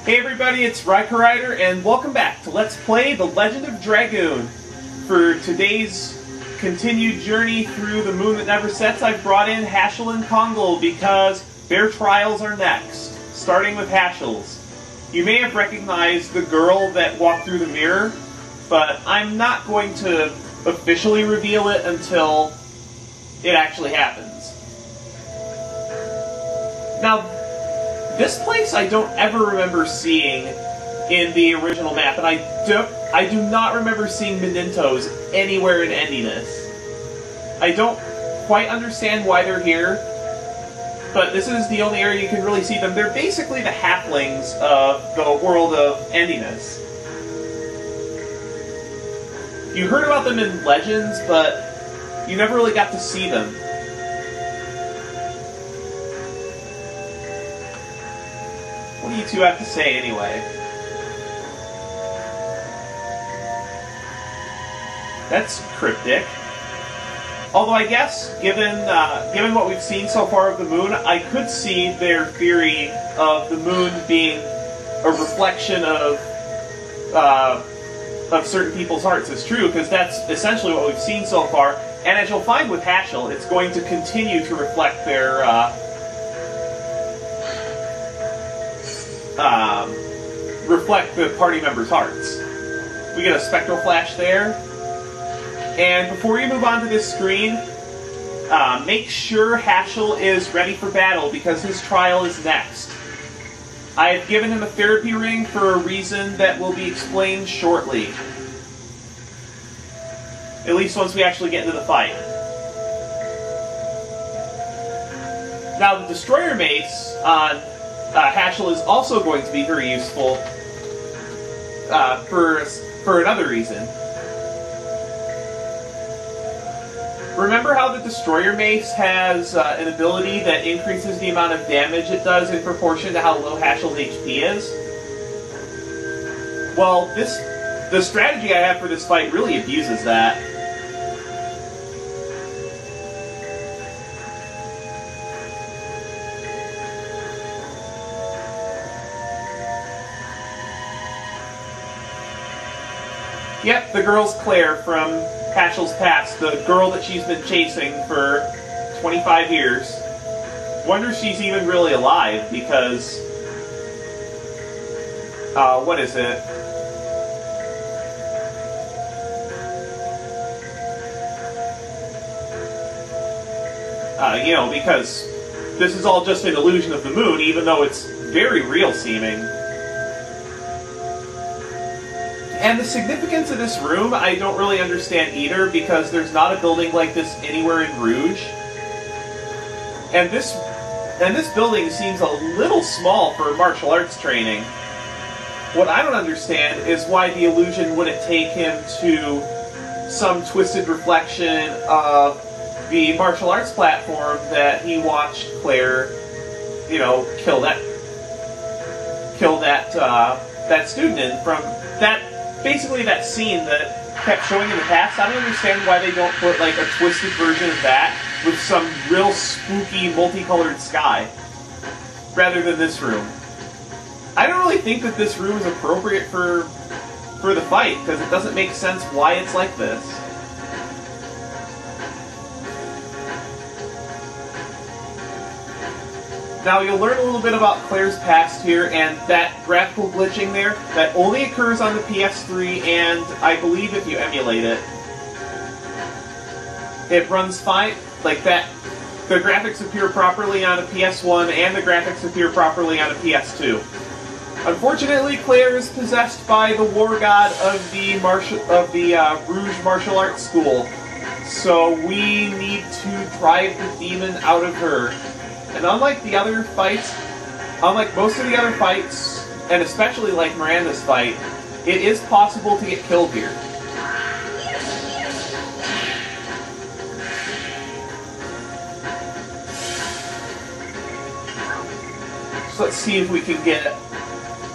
Hey everybody, it's Rider, and welcome back to Let's Play The Legend of Dragoon. For today's continued journey through the moon that never sets, I've brought in Haschel and Kongal because their trials are next, starting with Haschel's. You may have recognized the girl that walked through the mirror, but I'm not going to officially reveal it until it actually happens. Now, this place I don't ever remember seeing in the original map, and I do not remember seeing Mementos anywhere in Endiness. I don't quite understand why they're here, but this is the only area you can really see them. They're basically the halflings of the world of Endiness. You heard about them in Legends, but you never really got to see them. What do you two have to say, anyway? That's cryptic. Although I guess, given what we've seen so far of the moon, I could see their theory of the moon being a reflection of certain people's hearts is true, because that's essentially what we've seen so far. And as you'll find with Haschel, it's going to continue to reflect their reflect the party members' hearts. We get a spectral flash there. And before you move on to this screen, make sure Haschel is ready for battle because his trial is next. I have given him a therapy ring for a reason that will be explained shortly. At least once we actually get into the fight. Now, the Destroyer Mace on Haschel is also going to be very useful for another reason. Remember how the Destroyer Mace has an ability that increases the amount of damage it does in proportion to how low Haschel's HP is? Well, the strategy I have for this fight really abuses that. Yep, the girl's Claire from Haschel's past, the girl that she's been chasing for 25 years. Wonder if she's even really alive, because... what is it? You know, because this is all just an illusion of the moon, even though it's very real seeming. And the significance of this room, I don't really understand either, because there's not a building like this anywhere in Rouge. And this building seems a little small for martial arts training. What I don't understand is why the illusion wouldn't take him to some twisted reflection of the martial arts platform that he watched Claire, you know, kill that student in from that. Basically, that scene that kept showing in the past, I don't understand why they don't put, like, a twisted version of that with some real spooky, multicolored sky, rather than this room. I don't really think that this room is appropriate for the fight, because it doesn't make sense why it's like this. Now, you'll learn a little bit about Claire's past here, and that graphical glitching there, that only occurs on the PS3, and I believe if you emulate it. It runs fine, like that. The graphics appear properly on a PS1, and the graphics appear properly on a PS2. Unfortunately, Claire is possessed by the war god of the Rouge Martial Arts School, so we need to drive the demon out of her. And unlike the other fights, unlike most of the other fights, and especially like Miranda's fight, it is possible to get killed here. So let's see if we can get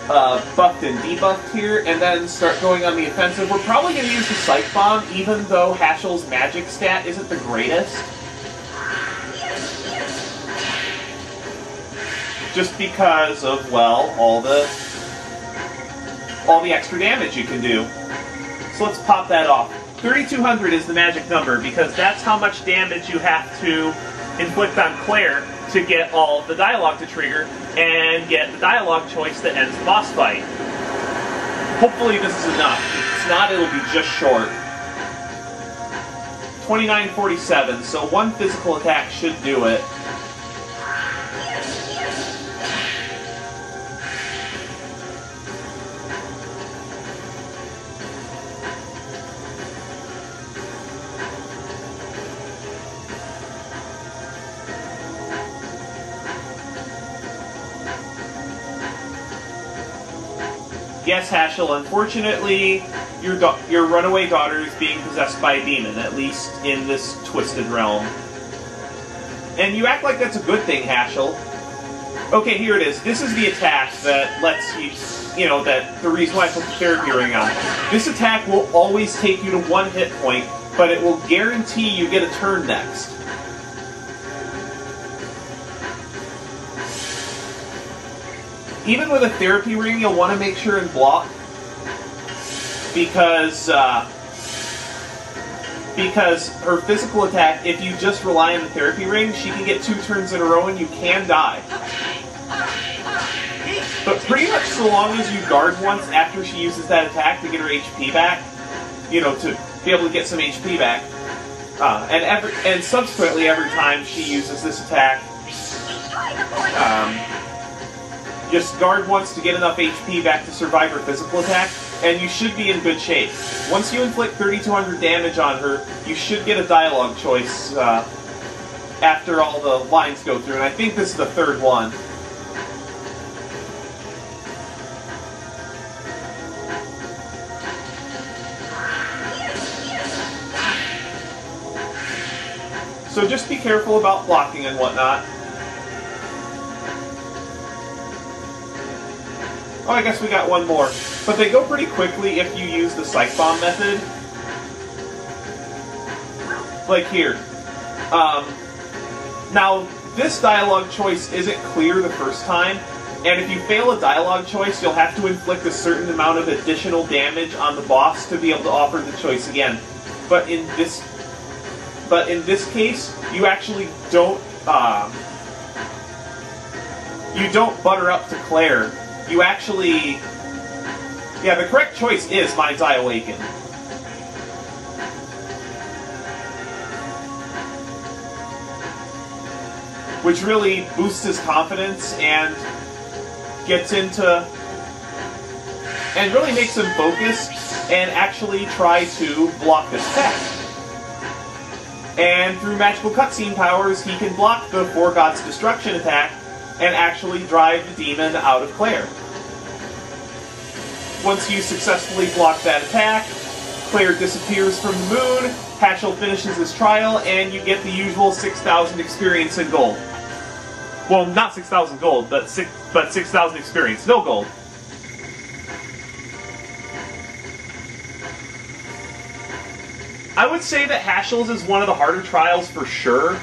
buffed and debuffed here, and then start going on the offensive. We're probably going to use the Psych Bomb, even though Haschel's magic stat isn't the greatest. Just because of, well, all the all the extra damage you can do. So let's pop that off. 3,200 is the magic number, because that's how much damage you have to inflict on Claire to get all the dialogue to trigger, and get the dialogue choice that ends the boss fight. Hopefully this is enough. If it's not, it'll be just short. 2947, so one physical attack should do it. Yes, Haschel, unfortunately, your runaway daughter is being possessed by a demon, at least in this twisted realm. And you act like that's a good thing, Haschel. Okay, here it is. This is the attack that lets you, that the reason why I put the therapy ring on. This attack will always take you to 1 hit point, but it will guarantee you get a turn next. Even with a therapy ring, you'll want to make sure and block, because her physical attack, if you just rely on the therapy ring, she can get 2 turns in a row and you can die. But pretty much so long as you guard once after she uses that attack to get her HP back, to be able to get some HP back, and subsequently every time she uses this attack, just guard once to get enough HP back to survive her physical attack, and you should be in good shape. Once you inflict 3,200 damage on her, you should get a dialogue choice after all the lines go through, and I think this is the 3rd one. So just be careful about blocking and whatnot. Oh, I guess we got one more. But they go pretty quickly if you use the Psych Bomb method. Like here. Now, this dialogue choice isn't clear the first time, and if you fail a dialogue choice, you'll have to inflict a certain amount of additional damage on the boss to be able to offer the choice again. But in this case, you actually don't butter up to Claire. You actually... Yeah, the correct choice is Mind's Eye Awaken. Which really boosts his confidence and gets into... and really makes him focus and actually try to block this attack. And through magical cutscene powers, he can block the Four Gods Destruction attack and actually drive the demon out of Claire. Once you successfully block that attack, Claire disappears from the moon, Haschel finishes his trial, and you get the usual 6,000 experience and gold. Well, not 6,000 gold, but 6,000 experience. No gold. I would say that Haschel's is one of the harder trials for sure.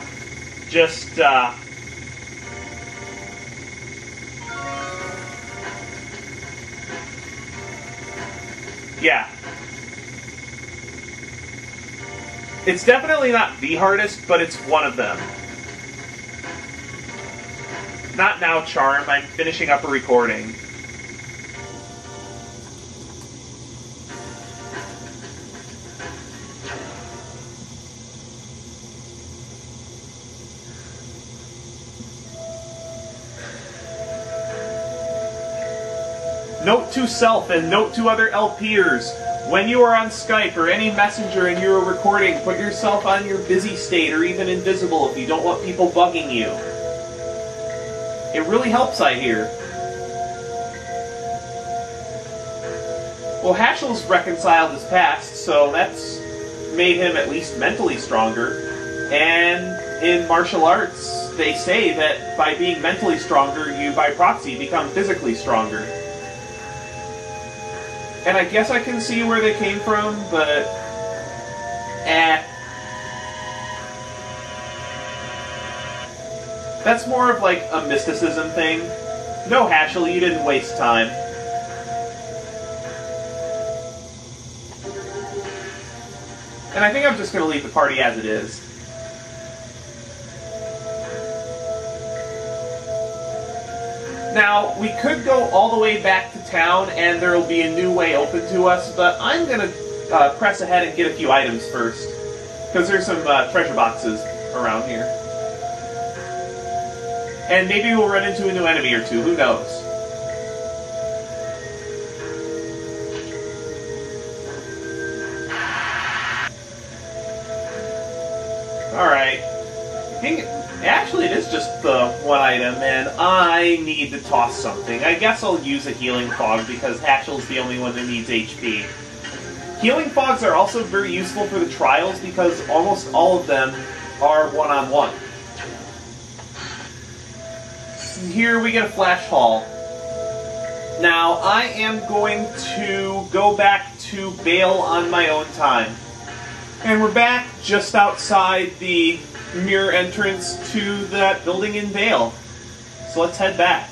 Just, yeah. It's definitely not the hardest, but it's one of them. Not now, Charm. I'm finishing up a recording. Note to self and note to other LPers. When you are on Skype or any messenger and you are recording, put yourself on your busy state or even invisible if you don't want people bugging you. It really helps, I hear. Well, Haschel's reconciled his past, so that's made him at least mentally stronger. And in martial arts, they say that by being mentally stronger, you by proxy become physically stronger. And I guess I can see where they came from, but... That's more of like a mysticism thing. No, Haschel, you didn't waste time. And I think I'm just going to leave the party as it is. Now, we could go all the way back to town, and there will be a new way open to us, but I'm going to press ahead and get a few items first, because there's some treasure boxes around here. And maybe we'll run into a new enemy or two, who knows? Alright. I think actually it is just the one item, and I need to toss something. I guess I'll use a healing fog because Haschel's the only one that needs HP. Healing fogs are also very useful for the trials because almost all of them are one-on-one. Here we get a flash haul. Now, I am going to go back to Vale on my own time. And we're back just outside the mirror entrance to that building in Vale. So let's head back.